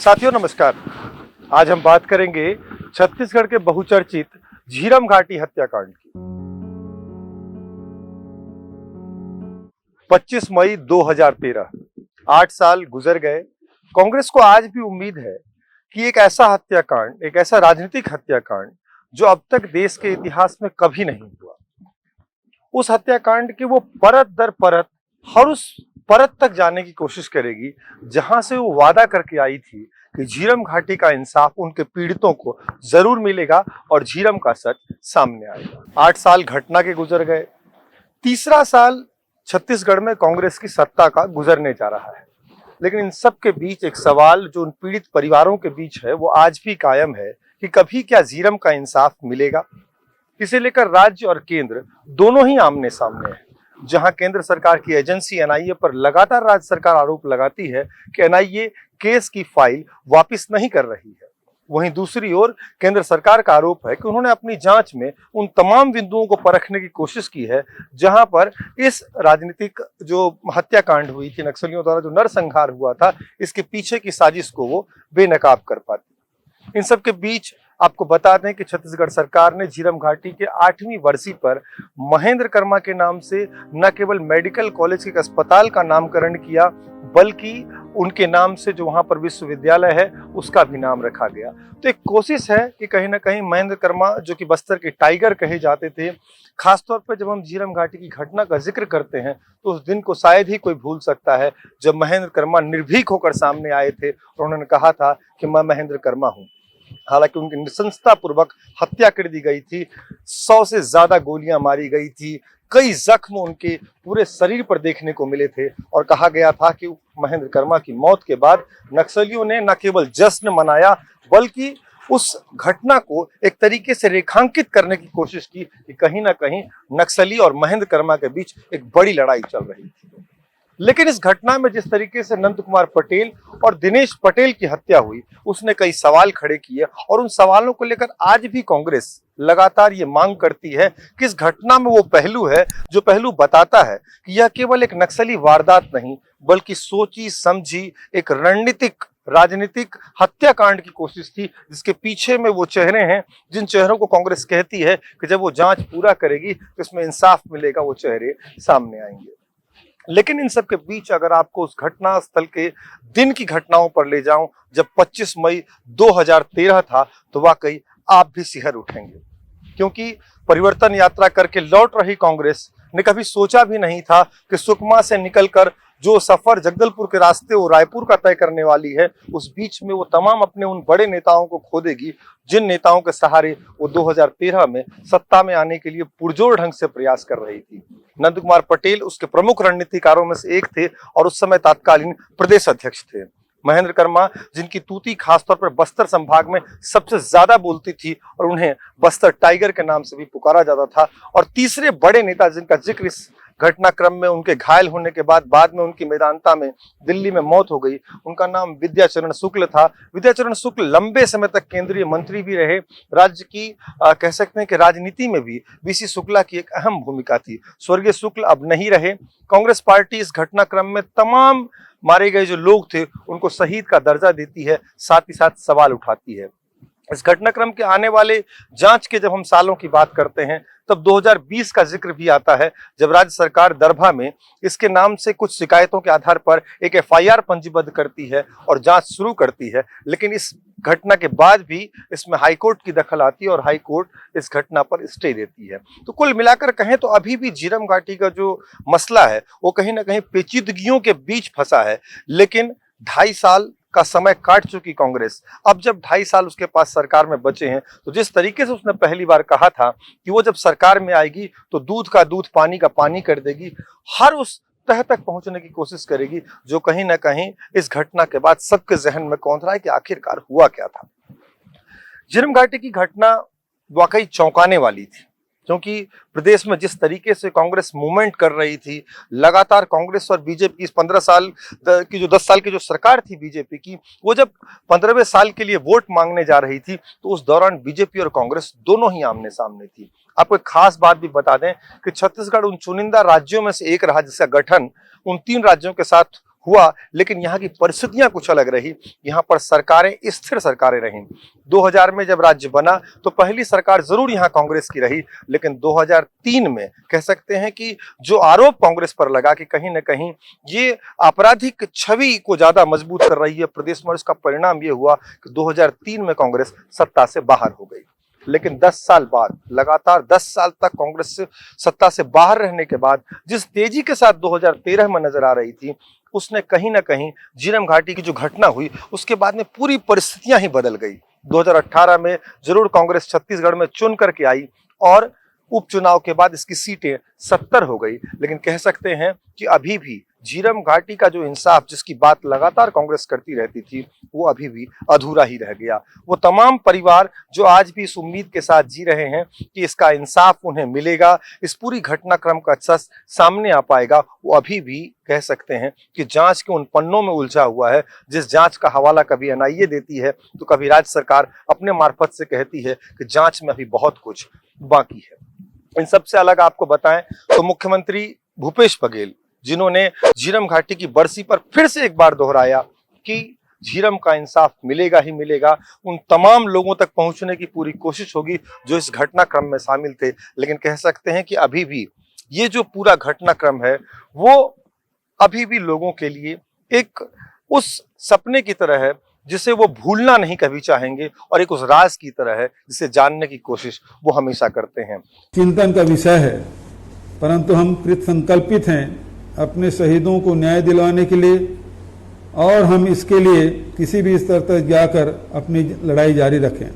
साथियों नमस्कार। आज हम बात करेंगे छत्तीसगढ़ के बहुचर्चित झीरम घाटी हत्याकांड की। 25 मई 2013, 8 साल गुजर गए। कांग्रेस को आज भी उम्मीद है कि एक ऐसा हत्याकांड, एक ऐसा राजनीतिक हत्याकांड जो अब तक देश के इतिहास में कभी नहीं हुआ, उस हत्याकांड की वो परत दर परत हर उस परत तक जाने की कोशिश करेगी जहां से वो वादा करके आई थी कि झीरम घाटी का इंसाफ उनके पीड़ितों को जरूर मिलेगा और झीरम का सच सामने आएगा। 8 साल घटना के गुजर गए। तीसरा साल छत्तीसगढ़ में कांग्रेस की सत्ता का गुजरने जा रहा है, लेकिन इन सब के बीच एक सवाल जो उन पीड़ित परिवारों के बीच है वो आज भी कायम है कि कभी क्या झीरम का इंसाफ मिलेगा। इसे लेकर राज्य और केंद्र दोनों ही आमने सामने है। जहां केंद्र सरकार की एजेंसी एनआईए पर लगातार राज्य सरकार आरोप लगाती है कि एनआईए केस की फाइल वापस नहीं कर रही है, वहीं दूसरी ओर केंद्र सरकार का आरोप है कि उन्होंने अपनी जांच में उन तमाम बिंदुओं को परखने की कोशिश की है जहां पर इस राजनीतिक जो हत्याकांड हुई थी, नक्सलियों द्वारा जो नरसंहार हुआ था, इसके पीछे की साजिश को वो बेनकाब कर पाती। इन सब के बीच आपको बता दें कि छत्तीसगढ़ सरकार ने झीरम घाटी के 8वीं वर्षी पर महेंद्र कर्मा के नाम से न केवल मेडिकल कॉलेज के एक अस्पताल का नामकरण किया, बल्कि उनके नाम से जो वहां पर विश्वविद्यालय है उसका भी नाम रखा गया। तो एक कोशिश है कि कहीं ना कहीं महेंद्र कर्मा, जो कि बस्तर के टाइगर कहे जाते थे, खासतौर पर जब हम झीरम घाटी की घटना का जिक्र करते हैं तो उस दिन को शायद ही कोई भूल सकता है जब महेंद्र कर्मा निर्भीक होकर सामने आए थे और उन्होंने कहा था कि मैं महेंद्र कर्मा हूं। हालांकि उनकी नृशंसता पूर्वक हत्या कर दी गई थी, 100 से ज्यादा गोलियां मारी गई थी, कई जख्म उनके पूरे शरीर पर देखने को मिले थे और कहा गया था कि महेंद्र कर्मा की मौत के बाद नक्सलियों ने न केवल जश्न मनाया बल्कि उस घटना को एक तरीके से रेखांकित करने की कोशिश की कि कहीं ना कहीं नक्सली और महेंद्र कर्मा के बीच एक बड़ी लड़ाई चल रही थी। लेकिन इस घटना में जिस तरीके से नंद कुमार पटेल और दिनेश पटेल की हत्या हुई, उसने कई सवाल खड़े किए और उन सवालों को लेकर आज भी कांग्रेस लगातार ये मांग करती है कि इस घटना में वो पहलू है जो पहलू बताता है कि यह केवल एक नक्सली वारदात नहीं बल्कि सोची समझी एक रणनीतिक राजनीतिक हत्याकांड की कोशिश थी, जिसके पीछे में वो चेहरे हैं जिन चेहरों को कांग्रेस कहती है कि जब वो जांच पूरा करेगी तो इसमें इंसाफ मिलेगा, वो चेहरे सामने आएंगे। लेकिन इन सब के बीच अगर आपको उस घटना स्थल के दिन की घटनाओं पर ले जाऊं जब 25 मई 2013 था तो वाकई आप भी सिहर उठेंगे, क्योंकि परिवर्तन यात्रा करके लौट रही कांग्रेस ने कभी सोचा भी नहीं था कि सुकमा से निकलकर जो सफर जगदलपुर के रास्ते वो रायपुर का तय करने वाली है, उस बीच में वो तमाम अपने उन बड़े नेताओं को खो देगी जिन नेताओं के सहारे वो 2013 में सत्ता में आने के लिए पुरजोर ढंग से प्रयास कर रही थी। नंद कुमार पटेल उसके प्रमुख रणनीतिकारों में से एक थे और उस समय तत्कालीन प्रदेश अध्यक्ष थे। महेंद्र कर्मा, जिनकी तूती खासतौर पर बस्तर संभाग में सबसे ज्यादा बोलती थी और उन्हें बस्तर टाइगर के नाम से भी पुकारा जाता था। और तीसरे बड़े नेता जिनका जिक्र इस घटनाक्रम में उनके घायल होने के बाद में उनकी मेदांता में दिल्ली में मौत हो गई, उनका नाम विद्याचरण शुक्ल था। विद्याचरण शुक्ल लंबे समय तक केंद्रीय मंत्री भी रहे। राज्य की कह सकते हैं कि राजनीति में भी वीसी शुक्ला की एक अहम भूमिका थी। स्वर्गीय शुक्ल अब नहीं रहे। कांग्रेस पार्टी इस घटनाक्रम में तमाम मारे गए जो लोग थे उनको शहीद का दर्जा देती है, साथ ही साथ सवाल उठाती है। इस घटनाक्रम के आने वाले जांच के जब हम सालों की बात करते हैं तब 2020 का जिक्र भी आता है, जब राज्य सरकार दरभा में इसके नाम से कुछ शिकायतों के आधार पर एक एफआईआर पंजीबद्ध करती है और जांच शुरू करती है। लेकिन इस घटना के बाद भी इसमें हाईकोर्ट की दखल आती है और हाईकोर्ट इस घटना पर स्टे देती है। तो कुल मिलाकर कहें तो अभी भी झीरम घाटी का जो मसला है वो कहीं ना कहीं पेचीदगियों के बीच फंसा है। लेकिन 2.5 साल का समय काट चुकी कांग्रेस, अब जब 2.5 साल उसके पास सरकार में बचे हैं तो जिस तरीके से उसने पहली बार कहा था कि वो जब सरकार में आएगी तो दूध का दूध पानी का पानी कर देगी, हर उस तह तक पहुंचने की कोशिश करेगी जो कहीं ना कहीं इस घटना के बाद सबके जहन में कौंध रहा है कि आखिरकार हुआ क्या था। झीरम घाटी की घटना वाकई चौंकाने वाली थी, क्योंकि प्रदेश में जिस तरीके से कांग्रेस मूवमेंट कर रही थी, लगातार कांग्रेस और बीजेपी इस 15 साल की जो 10 साल की जो सरकार थी बीजेपी की, वो जब 15वें साल के लिए वोट मांगने जा रही थी तो उस दौरान बीजेपी और कांग्रेस दोनों ही आमने सामने थी। आपको एक खास बात भी बता दें कि छत्तीसगढ़ उन चुनिंदा राज्यों में से एक रहा जिसका गठन उन 3 राज्यों के साथ हुआ, लेकिन यहाँ की परिस्थितियां कुछ अलग रही। यहाँ पर सरकारें स्थिर सरकारें रहीं। 2000 में जब राज्य बना तो पहली सरकार जरूर यहाँ कांग्रेस की रही, लेकिन 2003 में कह सकते हैं कि जो आरोप कांग्रेस पर लगा कि कहीं ना कहीं ये आपराधिक छवि को ज्यादा मजबूत कर रही है प्रदेश में, इसका परिणाम ये हुआ कि 2003 में कांग्रेस सत्ता से बाहर हो गई। लेकिन 10 साल बाद, लगातार 10 साल तक कांग्रेस से सत्ता से बाहर रहने के बाद जिस तेजी के साथ 2013 में नजर आ रही थी, उसने कहीं ना कहीं झीरम घाटी की जो घटना हुई उसके बाद में पूरी परिस्थितियां ही बदल गई। 2018 में जरूर कांग्रेस छत्तीसगढ़ में चुन करके आई और उपचुनाव के बाद इसकी सीटें 70 हो गई, लेकिन कह सकते हैं कि अभी भी झीरम घाटी का जो इंसाफ जिसकी बात लगातार कांग्रेस करती रहती थी, वो अभी भी अधूरा ही रह गया। वो तमाम परिवार जो आज भी इस उम्मीद के साथ जी रहे हैं कि इसका इंसाफ उन्हें मिलेगा, इस पूरी घटनाक्रम का सच सामने आ पाएगा, वो अभी भी कह सकते हैं कि जांच के उन पन्नों में उलझा हुआ है, जिस जांच का हवाला कभी एनआईए देती है तो कभी राज्य सरकार अपने मार्फत से कहती है कि जांच में अभी बहुत कुछ बाकी है। इन सबसे अलग आपको बताएं तो मुख्यमंत्री भूपेश बघेल, जिन्होंने झीरम घाटी की बरसी पर फिर से एक बार दोहराया कि झीरम का इंसाफ मिलेगा ही मिलेगा, उन तमाम लोगों तक पहुंचने की पूरी कोशिश होगी जो इस घटनाक्रम में शामिल थे। लेकिन कह सकते हैं कि अभी भी ये जो पूरा घटनाक्रम है वो अभी भी लोगों के लिए एक उस सपने की तरह है जिसे वो भूलना नहीं कभी चाहेंगे, और एक उस राज की तरह है जिसे जानने की कोशिश वो हमेशा करते हैं। चिंतन का विषय है, परंतु हम कृत संकल्पित हैं अपने शहीदों को न्याय दिलवाने के लिए, और हम इसके लिए किसी भी स्तर तक जाकर अपनी लड़ाई जारी रखें।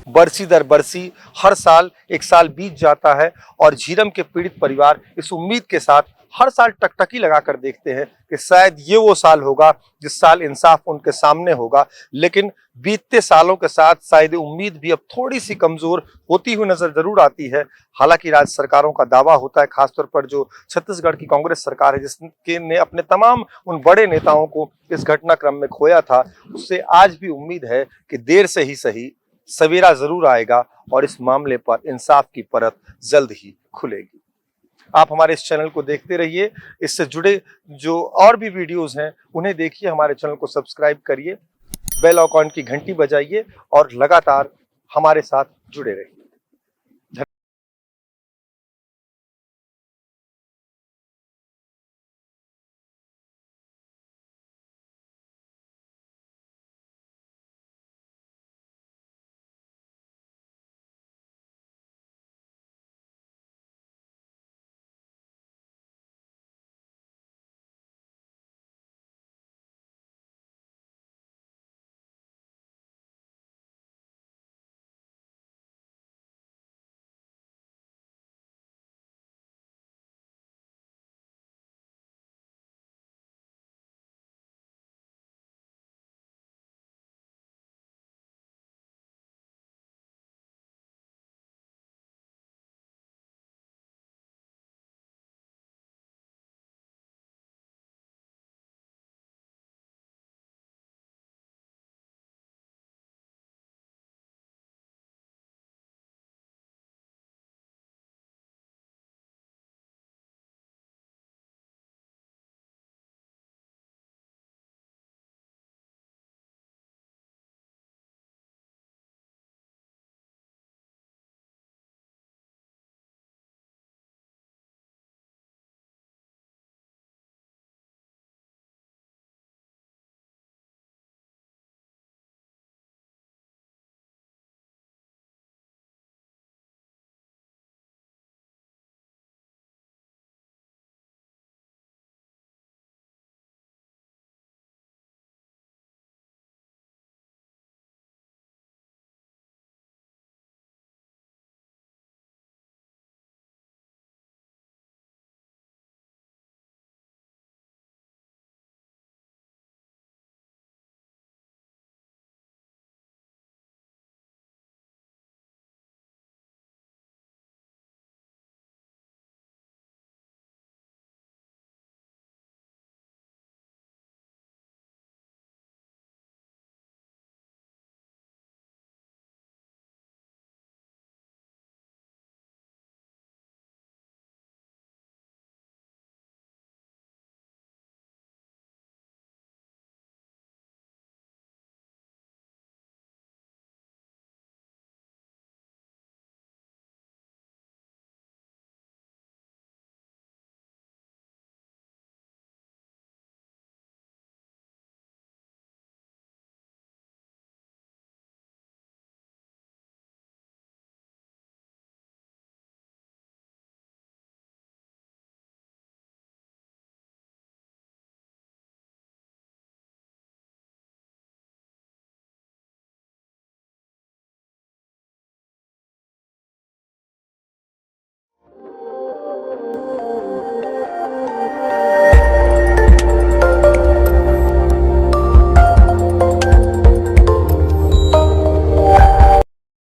बरसी दर बरसी हर साल एक साल बीत जाता है और झीरम के पीड़ित परिवार इस उम्मीद के साथ हर साल टकटकी लगाकर देखते हैं कि शायद ये वो साल होगा जिस साल इंसाफ उनके सामने होगा। लेकिन बीतते सालों के साथ शायद उम्मीद भी अब थोड़ी सी कमजोर होती हुई नजर जरूर आती है। हालांकि राज्य सरकारों का दावा होता है, खासतौर पर जो छत्तीसगढ़ की कांग्रेस सरकार है जिसके ने अपने तमाम उन बड़े नेताओं को इस घटनाक्रम में खोया था, उससे आज भी उम्मीद है कि देर से ही सही सवेरा जरूर आएगा और इस मामले पर इंसाफ की परत जल्द ही खुलेगी। आप हमारे इस चैनल को देखते रहिए, इससे जुड़े जो और भी वीडियोस हैं उन्हें देखिए, हमारे चैनल को सब्सक्राइब करिए, बेल आइकॉन की घंटी बजाइए और लगातार हमारे साथ जुड़े रहिए।